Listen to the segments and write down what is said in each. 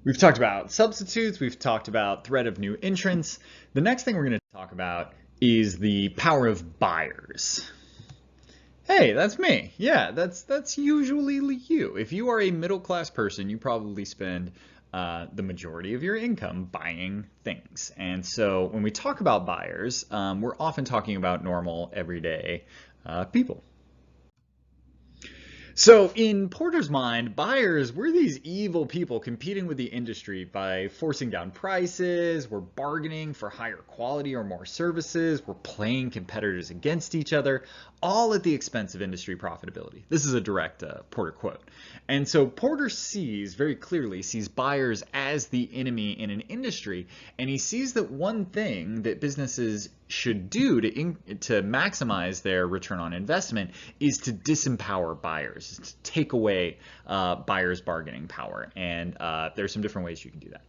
We've talked about substitutes, we've talked about threat of new entrants. The next thing we're going to talk about is the power of buyers. Hey, that's me. Yeah, that's usually you. If you are a middle class person, you probably spend the majority of your income buying things. And so when we talk about buyers, we're often talking about normal, everyday people. So in Porter's mind, buyers, we're these evil people competing with the industry by forcing down prices, we're bargaining for higher quality or more services, we're playing competitors against each other, all at the expense of industry profitability. This is a direct Porter quote. And so Porter very clearly sees buyers as the enemy in an industry, and he sees that one thing that businesses should do to maximize their return on investment is to disempower buyers, to take away buyers' bargaining power. And there's some different ways you can do that.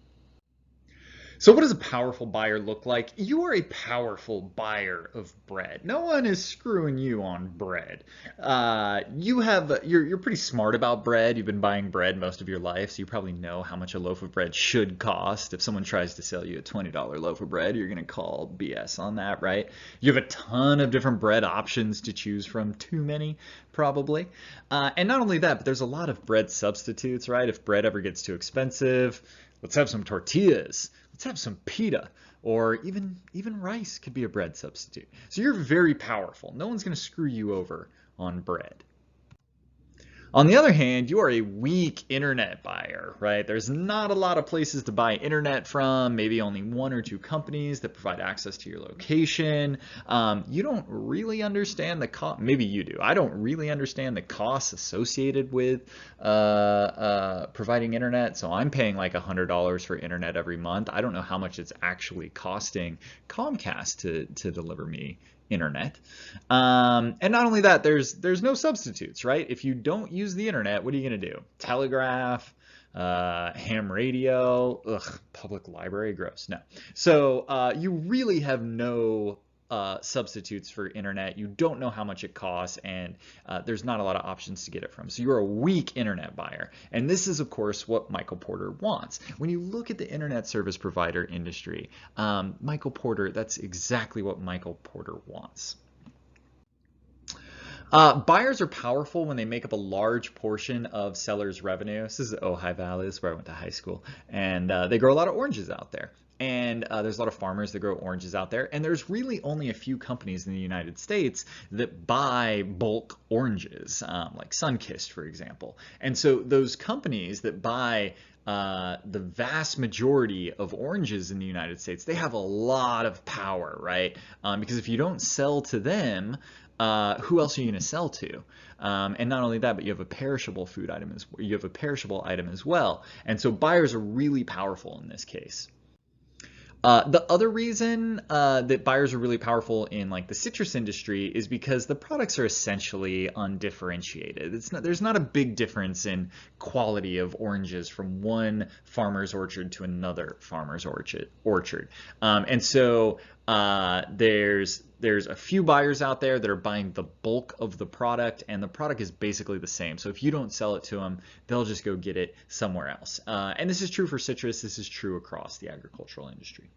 So what does a powerful buyer look like? You are a powerful buyer of bread. No one is screwing you on bread. You're pretty smart about bread. You've been buying bread most of your life, so you probably know how much a loaf of bread should cost. If someone tries to sell you a $20 loaf of bread, you're going to call BS on that, right? You have a ton of different bread options to choose from, too many, probably. And not only that, but there's a lot of bread substitutes, right? If bread ever gets too expensive, let's have some tortillas. Let's have some pita, or even rice could be a bread substitute. So you're very powerful. No one's going to screw you over on bread. On the other hand, you are a weak internet buyer, right? There's not a lot of places to buy internet from, maybe only one or two companies that provide access to your location. You don't really understand the cost. Maybe you do. I don't really understand the costs associated with providing internet. So I'm paying like $100 for internet every month. I don't know how much it's actually costing Comcast to deliver me internet. And not only that, there's no substitutes, right? If you don't use the internet, what are you going to do? Telegraph, ham radio, public library, gross. No. So you really have no substitutes for internet. You don't know how much it costs, and there's not a lot of options to get it from. So you're a weak internet buyer. And this is, of course, what Michael Porter wants. When you look at the internet service provider industry, that's exactly what Michael Porter wants. Buyers are powerful when they make up a large portion of sellers' revenue. This is the Ojai Valley, this is where I went to high school, and they grow a lot of oranges out there. And there's a lot of farmers that grow oranges out there. And there's really only a few companies in the United States that buy bulk oranges, like Sunkist, for example. And so those companies that buy the vast majority of oranges in the United States, they have a lot of power, right? Because if you don't sell to them, who else are you going to sell to? And not only that, but you have a perishable food item you have a perishable item as well. And so buyers are really powerful in this case. The other reason that buyers are really powerful in like the citrus industry is because the products are essentially undifferentiated. There's not a big difference in quality of oranges from one farmer's orchard to another farmer's orchard. And so there's a few buyers out there that are buying the bulk of the product, and the product is basically the same. So if you don't sell it to them, they'll just go get it somewhere else. And this is true for citrus. This is true across the agricultural industry.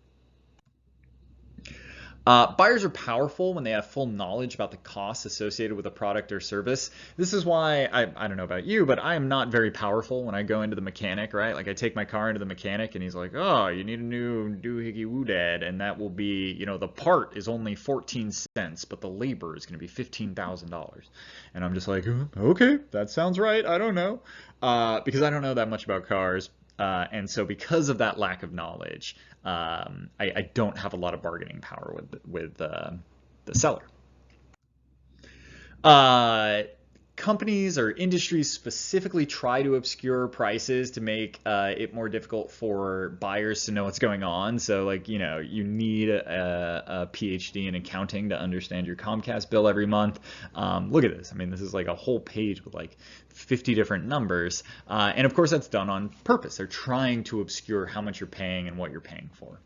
Buyers are powerful when they have full knowledge about the costs associated with a product or service. This is why, I don't know about you, but I am not very powerful when I go into the mechanic, right? Like I take my car into the mechanic and he's like, oh, you need a new doohickey woodad, and that will be, the part is only 14 cents, but the labor is going to be $15,000. And I'm just like, okay, that sounds right. I don't know. Because I don't know that much about cars. And so because of that lack of knowledge, I don't have a lot of bargaining power with the seller. Companies or industries specifically try to obscure prices to make it more difficult for buyers to know what's going on. So like, you need a PhD in accounting to understand your Comcast bill every month. Look at this. I mean, this is like a whole page with like 50 different numbers. And of course, that's done on purpose. They're trying to obscure how much you're paying and what you're paying for.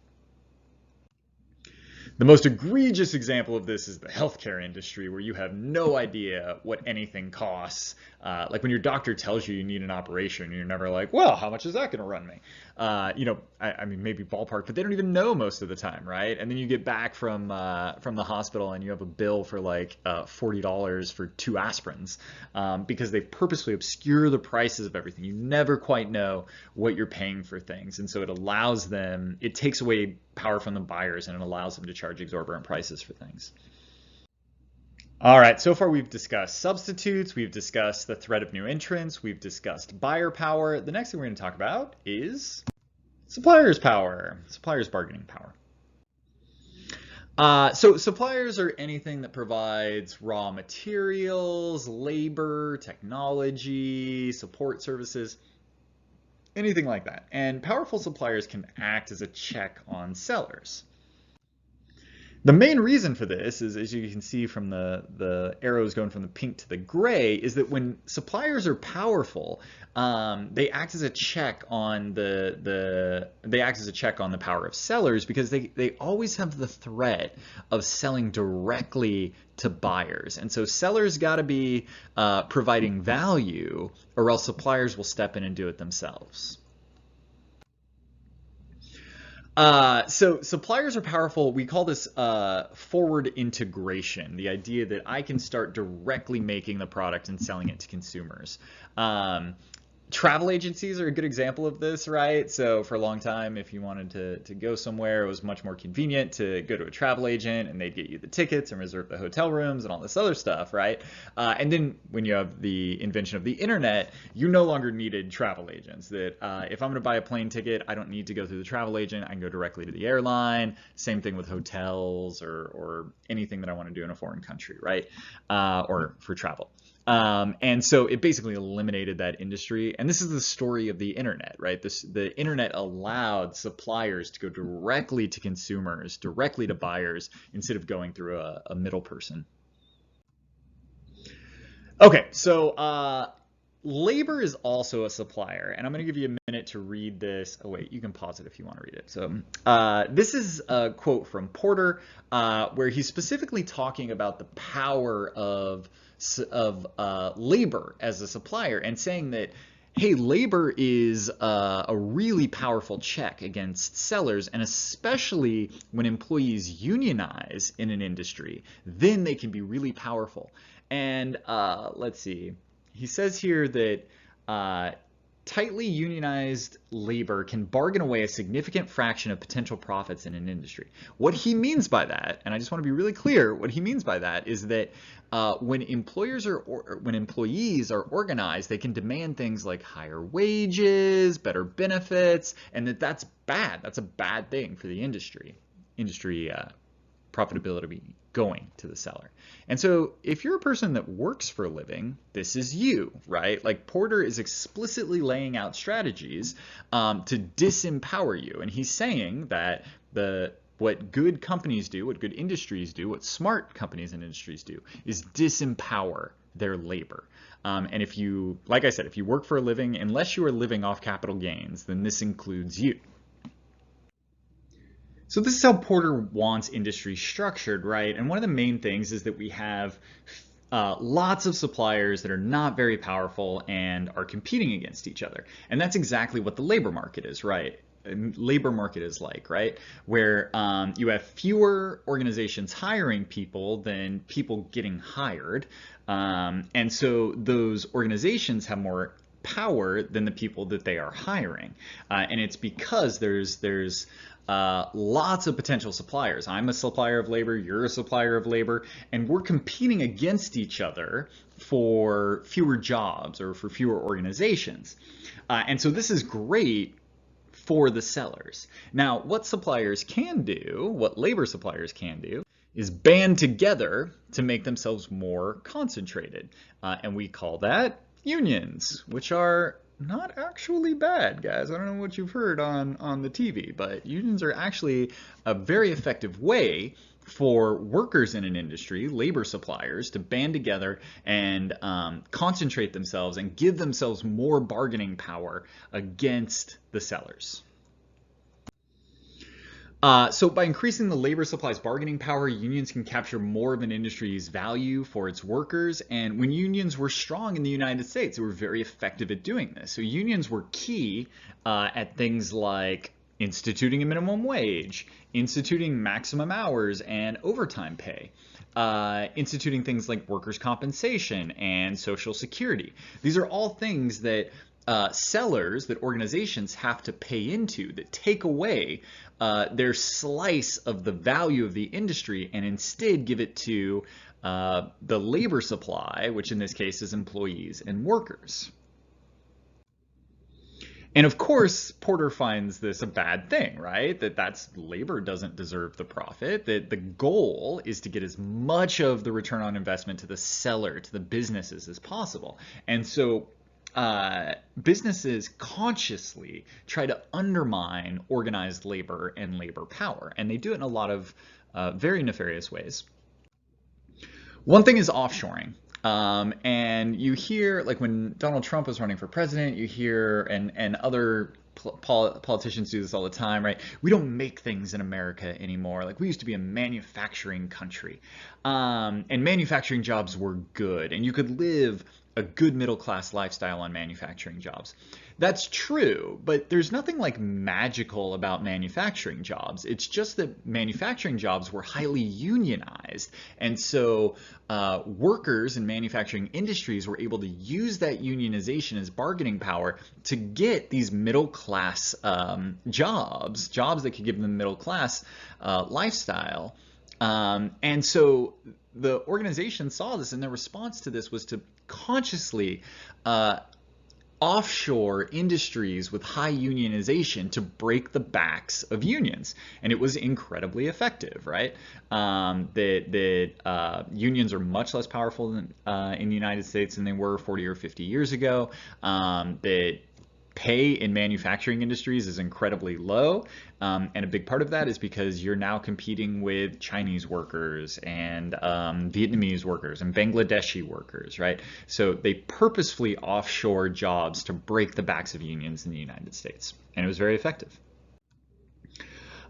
The most egregious example of this is the healthcare industry, where you have no idea what anything costs. Like when your doctor tells you you need an operation, you're never like, well, how much is that going to run me? I mean, maybe ballpark, but they don't even know most of the time, right? And then you get back from the hospital and you have a bill for like $40 for 2 aspirins, because they purposely obscure the prices of everything. You never quite know what you're paying for things, and so it takes away power from the buyers and it allows them to charge exorbitant prices for things. All right, so far we've discussed substitutes, we've discussed the threat of new entrants, we've discussed buyer power. The next thing we're going to talk about is suppliers' power, suppliers' bargaining power. So suppliers are anything that provides raw materials, labor, technology, support services, anything like that. And powerful suppliers can act as a check on sellers. The main reason for this is, as you can see from the arrows going from the pink to the gray, is that when suppliers are powerful, they act as a check on the power of sellers, because they always have the threat of selling directly to buyers. And so sellers got to be providing value, or else suppliers will step in and do it themselves. So suppliers are powerful. We call this forward integration, the idea that I can start directly making the product and selling it to consumers. Travel agencies are a good example of this, right? So for a long time, if you wanted to go somewhere, it was much more convenient to go to a travel agent and they'd get you the tickets and reserve the hotel rooms and all this other stuff, right? And then when you have the invention of the internet, you no longer needed travel agents. That if I'm going to buy a plane ticket, I don't need to go through the travel agent. I can go directly to the airline. Same thing with hotels or anything that I want to do in a foreign country, right? Or for travel. And so it basically eliminated that industry. And this is the story of the internet, right? The internet allowed suppliers to go directly to consumers, directly to buyers, instead of going through a middle person. Okay, so labor is also a supplier, and I'm going to give you a minute to read this. Oh wait, you can pause it if you want to read it. So this is a quote from Porter, where he's specifically talking about the power of labor as a supplier, and saying that, hey, labor is a really powerful check against sellers, and especially when employees unionize in an industry, then they can be really powerful. And let's see. He says here that tightly unionized labor can bargain away a significant fraction of potential profits in an industry. What he means by that, and I just want to be really clear, what he means by that is that when employees are organized, they can demand things like higher wages, better benefits, and that's bad. That's a bad thing for the industry profitability going to the seller. And so if you're a person that works for a living, this is you, right? Like Porter is explicitly laying out strategies to disempower you. And he's saying that what good companies do, what good industries do, what smart companies and industries do is disempower their labor. And if you, like I said, if you work for a living, unless you are living off capital gains, then this includes you. So this is how Porter wants industry structured, right? And one of the main things is that we have lots of suppliers that are not very powerful and are competing against each other. And that's exactly what the labor market is, right? Labor market is like, right? Where you have fewer organizations hiring people than people getting hired. And so those organizations have more power than the people that they are hiring. And it's because there's lots of potential suppliers. I'm a supplier of labor, you're a supplier of labor, and we're competing against each other for fewer jobs or for fewer organizations. And so this is great for the sellers. Now, what suppliers can do, what labor suppliers can do, is band together to make themselves more concentrated. And we call that unions, which are not actually bad, guys. I don't know what you've heard on the TV, but unions are actually a very effective way for workers in an industry, labor suppliers, to band together and concentrate themselves and give themselves more bargaining power against the sellers. So by increasing the labor supply's bargaining power, unions can capture more of an industry's value for its workers. And when unions were strong in the United States, they were very effective at doing this. So unions were key at things like instituting a minimum wage, instituting maximum hours and overtime pay, instituting things like workers' compensation and Social Security. These are all things that sellers, that organizations have to pay into, that take away their slice of the value of the industry and instead give it to the labor supply, which in this case is employees and workers. And of course, Porter finds this a bad thing, right? That's labor doesn't deserve the profit, that the goal is to get as much of the return on investment to the seller, to the businesses as possible. And so businesses consciously try to undermine organized labor and labor power, and they do it in a lot of very nefarious ways. One thing is offshoring. And you hear, like when Donald Trump was running for president, you hear, and other politicians do this all the time, right? We don't make things in America anymore. Like we used to be a manufacturing country. And manufacturing jobs were good, and you could live a good middle-class lifestyle on manufacturing jobs. That's true, but there's nothing like magical about manufacturing jobs. It's just that manufacturing jobs were highly unionized. And so workers in manufacturing industries were able to use that unionization as bargaining power to get these middle-class jobs that could give them middle-class lifestyle. And so the organization saw this, and their response to this was to consciously offshore industries with high unionization to break the backs of unions. And it was incredibly effective, right? Unions are much less powerful than, in the United States than they were 40 or 50 years ago. That pay in manufacturing industries is incredibly low. And a big part of that is because you're now competing with Chinese workers and Vietnamese workers and Bangladeshi workers, right? So they purposefully offshore jobs to break the backs of unions in the United States. And it was very effective.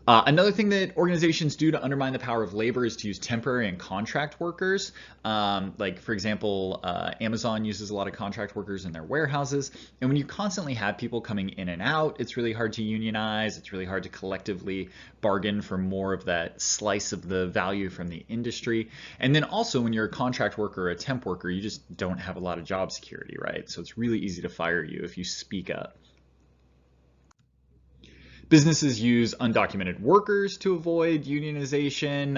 Another thing that organizations do to undermine the power of labor is to use temporary and contract workers. Like, for example, Amazon uses a lot of contract workers in their warehouses. And when you constantly have people coming in and out, it's really hard to unionize. It's really hard to collectively bargain for more of that slice of the value from the industry. And then also when you're a contract worker or a temp worker, you just don't have a lot of job security, right? So it's really easy to fire you if you speak up. Businesses use undocumented workers to avoid unionization.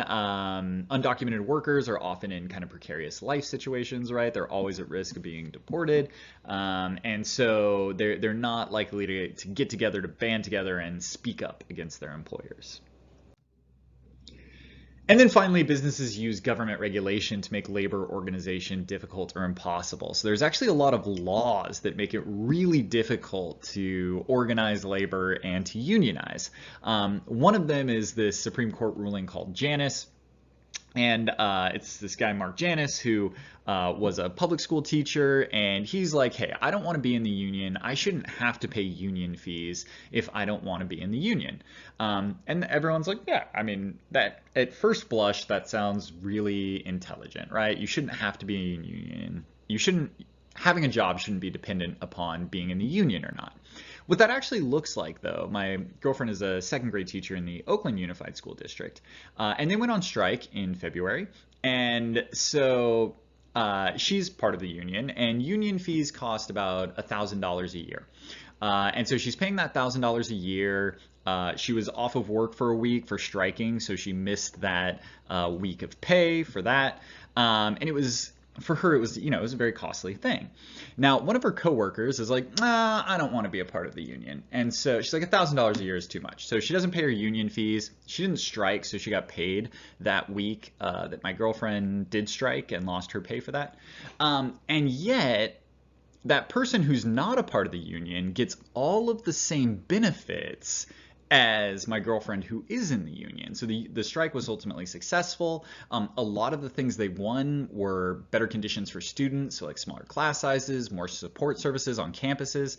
Undocumented workers are often in kind of precarious life situations, right? They're always at risk of being deported. And so they're not likely to get together, to band together and speak up against their employers. And then finally, businesses use government regulation to make labor organization difficult or impossible. So there's actually a lot of laws that make it really difficult to organize labor and to unionize. One of them is this Supreme Court ruling called Janus. And it's this guy, Mark Janus, who was a public school teacher, and he's like, hey, I don't want to be in the union. I shouldn't have to pay union fees if I don't want to be in the union. And everyone's like, yeah, I mean, that at first blush, that sounds really intelligent, right? You shouldn't have to be in a union. Having a job shouldn't be dependent upon being in the union or not. What that actually looks like, though, my girlfriend is a second grade teacher in the Oakland Unified School District, and they went on strike in February. And so she's part of the union, and union fees cost about $1,000 a year. And so she's paying that $1,000 a year. She was off of work for a week for striking, so she missed that week of pay for that. And it was, for her, it was a very costly thing. Now, one of her coworkers is like, I don't want to be a part of the union. And so she's like, $1,000 a year is too much. So she doesn't pay her union fees. She didn't strike, so she got paid that week that my girlfriend did strike and lost her pay for that. And yet, that person who's not a part of the union gets all of the same benefits as my girlfriend who is in the union. So the strike was ultimately successful. A lot of the things they won were better conditions for students, so like smaller class sizes, more support services on campuses.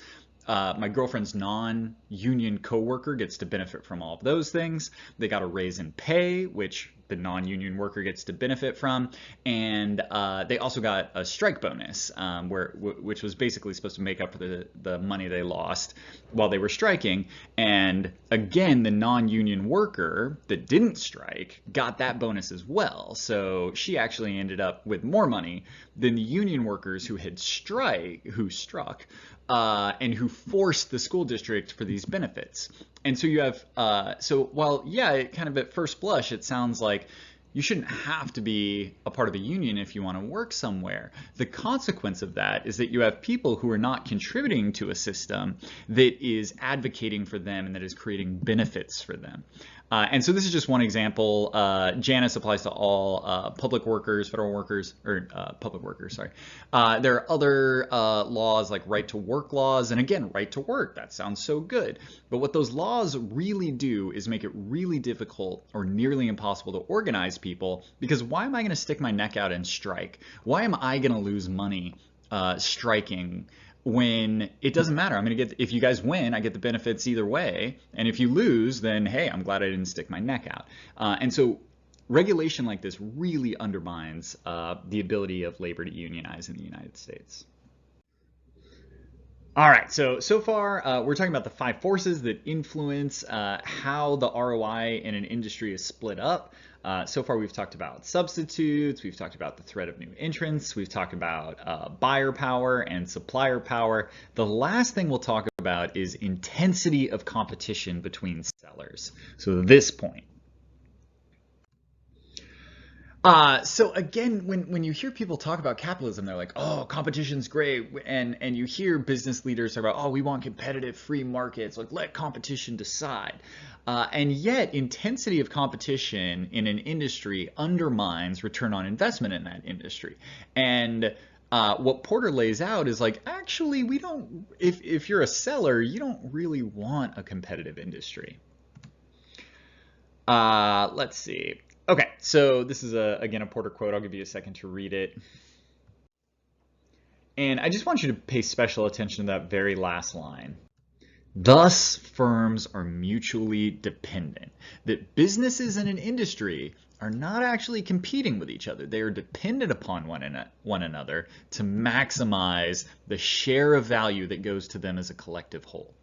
my girlfriend's non-union coworker gets to benefit from all of those things. They got a raise in pay, which the non-union worker gets to benefit from, and they also got a strike bonus, which was basically supposed to make up for the money they lost while they were striking. And again, the non-union worker that didn't strike got that bonus as well. So she actually ended up with more money than the union workers who struck, and who forced the school district for these benefits. And so you have, so while, yeah, it kind of at first blush, it sounds like you shouldn't have to be a part of a union if you want to work somewhere. The consequence of that is that you have people who are not contributing to a system that is advocating for them and that is creating benefits for them. And so this is just one example. Janus applies to all public workers, federal workers, or public workers, sorry. There are other laws like right to work laws, and again, right to work, that sounds so good. But what those laws really do is make it really difficult or nearly impossible to organize people, because why am I going to stick my neck out and strike? Why am I going to lose money striking when it doesn't matter? I'm going to get, if you guys win, I get the benefits either way. And if you lose, then hey, I'm glad I didn't stick my neck out. And so regulation like this really undermines the ability of labor to unionize in the United States. All right, so far we're talking about the 5 forces that influence how the ROI in an industry is split up. So far we've talked about substitutes, we've talked about the threat of new entrants, we've talked about buyer power and supplier power. The last thing we'll talk about is intensity of competition between sellers. So this point. So again, when you hear people talk about capitalism, they're like, oh, competition's great. And you hear business leaders talk about, oh, we want competitive free markets, like let competition decide. And yet intensity of competition in an industry undermines return on investment in that industry. And what Porter lays out is like, actually, we don't, if you're a seller, you don't really want a competitive industry. Let's see. Okay, so this is, again, a Porter quote. I'll give you a second to read it. And I just want you to pay special attention to that very last line. Thus, firms are mutually dependent. That businesses in an industry are not actually competing with each other. They are dependent upon one another to maximize the share of value that goes to them as a collective whole.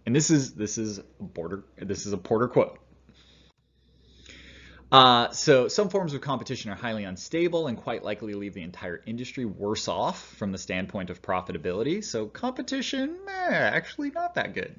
And this is a Porter quote. So some forms of competition are highly unstable and quite likely leave the entire industry worse off from the standpoint of profitability. So competition, actually not that good.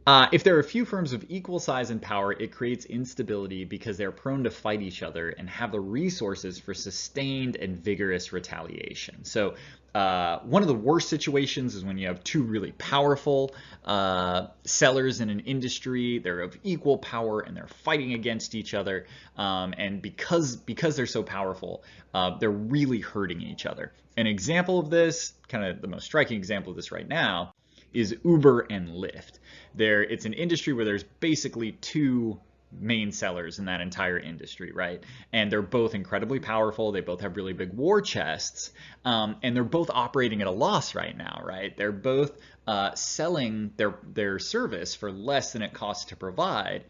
If there are a few firms of equal size and power, it creates instability because they're prone to fight each other and have the resources for sustained and vigorous retaliation. So one of the worst situations is when you have 2 really powerful sellers in an industry. They're of equal power and they're fighting against each other. And because they're so powerful, they're really hurting each other. An example of this, kind of the most striking example of this right now, is Uber and Lyft. It's an industry where there's basically 2 main sellers in that entire industry, right? And they're both incredibly powerful. They both have really big war chests, and they're both operating at a loss right now, right? They're both selling their service for less than it costs to provide.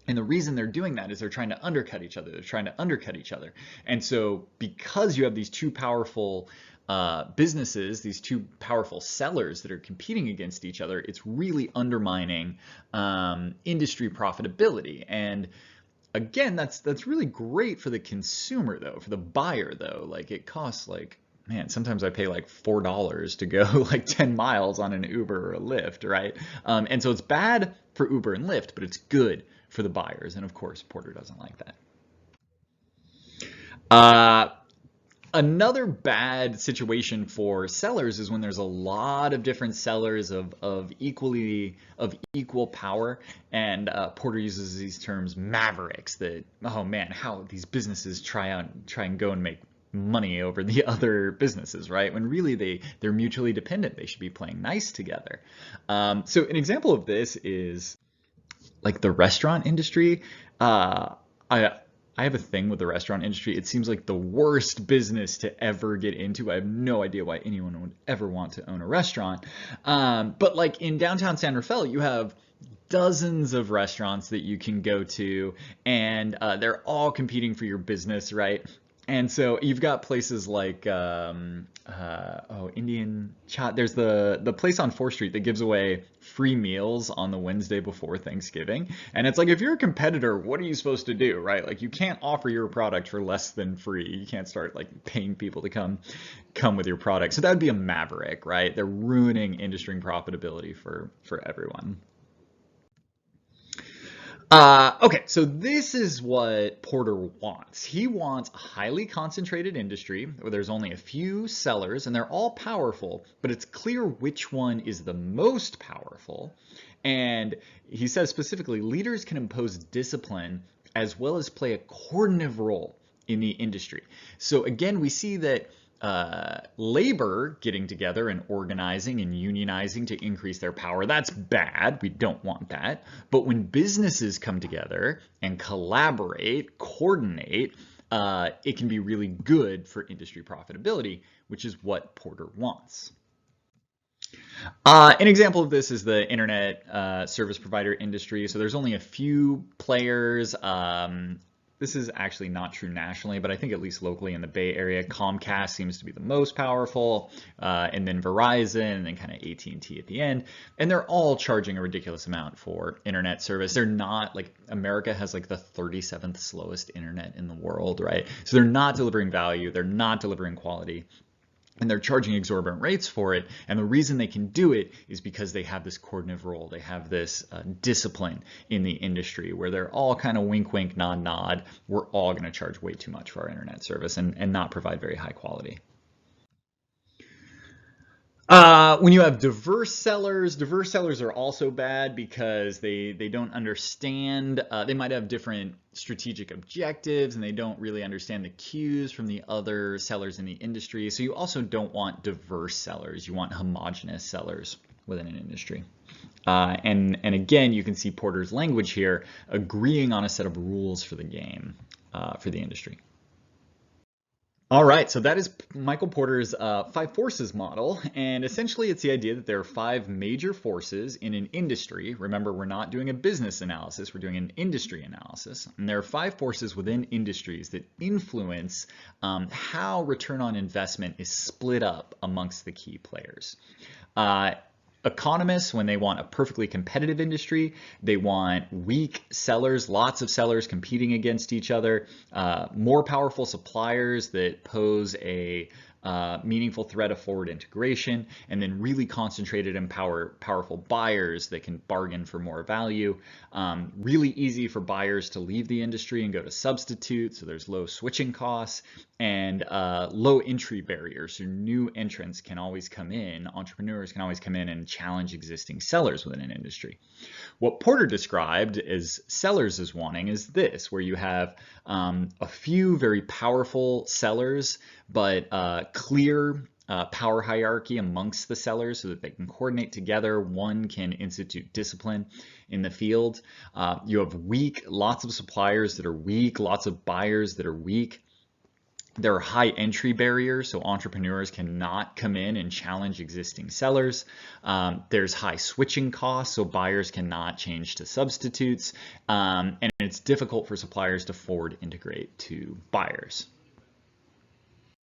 And the reason they're doing that is they're trying to undercut each other. And so because you have these 2 powerful businesses, these 2 powerful sellers that are competing against each other, it's really undermining industry profitability. And again, that's really great for the consumer though, for the buyer though. Like it costs like, man, sometimes I pay like $4 to go like 10 miles on an Uber or a Lyft, right? And so it's bad for Uber and Lyft, but it's good for the buyers. And of course, Porter doesn't like that. Another bad situation for sellers is when there's a lot of different sellers of equal power, and Porter uses these terms Mavericks. That, oh man, how these businesses try and go and make money over the other businesses, right? When really they're mutually dependent. They should be playing nice together. So an example of this is like the restaurant industry. I have a thing with the restaurant industry. It seems like the worst business to ever get into. I have no idea why anyone would ever want to own a restaurant. But like in downtown San Rafael, you have dozens of restaurants that you can go to, and they're all competing for your business, right? And so you've got places like Indian Cha. There's the place on 4th Street that gives away free meals on the Wednesday before Thanksgiving. And it's like, if you're a competitor, what are you supposed to do, right? Like, you can't offer your product for less than free. You can't start like paying people to come with your product. So that would be a Maverick, right? They're ruining industry and profitability for everyone. Okay, so this is what Porter wants. He wants a highly concentrated industry where there's only a few sellers and they're all powerful, but it's clear which one is the most powerful. And he says specifically, leaders can impose discipline as well as play a coordinative role in the industry. So again, we see that labor getting together and organizing and unionizing to increase their power, that's bad. We don't want that. But when businesses come together and collaborate, coordinate, it can be really good for industry profitability, which is what Porter wants. An example of this is the internet service provider industry. So there's only a few players. This is actually not true nationally, but I think at least locally in the Bay Area, Comcast seems to be the most powerful, and then Verizon, and then kind of AT&T at the end. And they're all charging a ridiculous amount for internet service. They're not like, America has like the 37th slowest internet in the world, right? So they're not delivering value. They're not delivering quality. And they're charging exorbitant rates for it. And the reason they can do it is because they have this coordinative role. They have this discipline in the industry where they're all kind of wink, wink, nod, nod. We're all going to charge way too much for our internet service and not provide very high quality. When you have diverse sellers are also bad because they don't understand, they might have different strategic objectives and they don't really understand the cues from the other sellers in the industry. So you also don't want diverse sellers. You want homogenous sellers within an industry. And again, you can see Porter's language here, agreeing on a set of rules for the game, for the industry. All right, so that is Michael Porter's 5 forces model, and essentially it's the idea that there are 5 major forces in an industry. Remember, we're not doing a business analysis, we're doing an industry analysis, and there are 5 forces within industries that influence how return on investment is split up amongst the key players. Economists, when they want a perfectly competitive industry, they want weak sellers, lots of sellers competing against each other, more powerful suppliers that pose a meaningful threat of forward integration, and then really concentrated and powerful buyers that can bargain for more value. Really easy for buyers to leave the industry and go to substitute, so there's low switching costs, and low entry barriers, so new entrants can always come in, entrepreneurs can always come in and challenge existing sellers within an industry. What Porter described as sellers is wanting is this, where you have a few very powerful sellers, but clear power hierarchy amongst the sellers so that they can coordinate together. One can institute discipline in the field. You have lots of suppliers that are weak, lots of buyers that are weak. There are high entry barriers, so entrepreneurs cannot come in and challenge existing sellers. There's high switching costs, so buyers cannot change to substitutes. And it's difficult for suppliers to forward integrate to buyers.